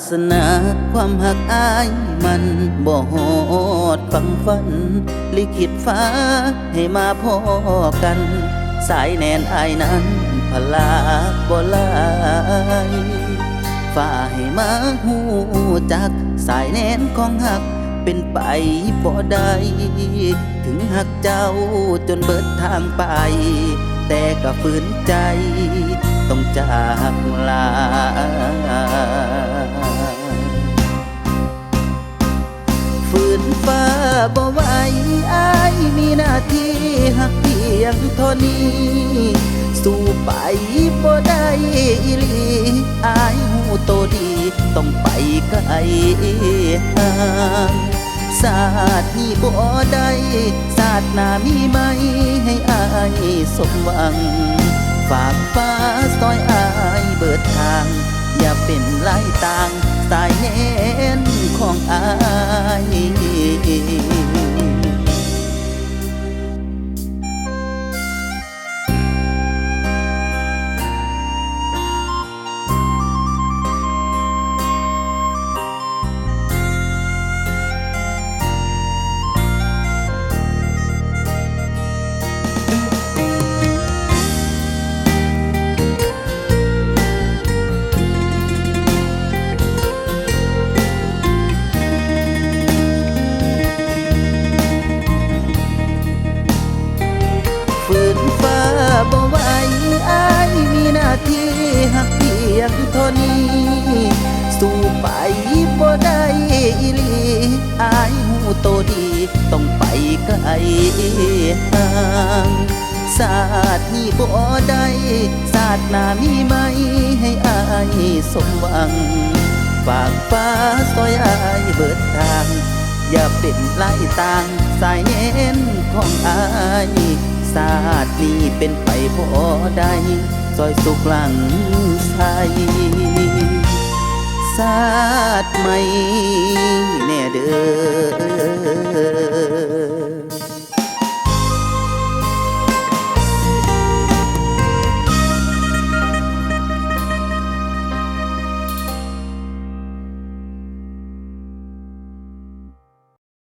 สนาความหักอายมันบ่ฮอดฟังฝันลิขิตฟ้าให้มาพอกันสายแนนอายนั้นพลาบ่ลายฝ่าให้มาหูจักสายแนนของหักเป็นไปบ่ได้ถึงหักเจ้าจนเบิดทางไปแต่ก็ฝืนใจต้องจากลาฝืนฟ้าบ่ไหวอายมีหน้าที่หักเพียงเท่านี้สู้ไปบ่ได้อีหลีอายหูโตดีต้องไปไกลห่างศาสตร์นี้บ่ได้ศาสตร์หน้ามีไหมให้อายสมหวังฝากฟ้าซอยอายเบิดทางอย่าเป็นลายต่างสายแน่นของอายฝืนฟ้าบ่ไหวอายมีหน้าที่หักเพียงเท่านี้สู้ไปบ่ได้อีหลีอายหูโตดีต้องไปไกลห่างศาสตร์นี้บ่ได้ศาสตร์หน้ามีไหมให้อายสมหวังฝากฟ้าซอยอายเบิดทางอย่าเป็นลายต่างสายเน้นของอายศาสตร์นี้เป็นไปพอได้ซอยสุกหลังใสศาสตร์ใหม่แน่เด้อ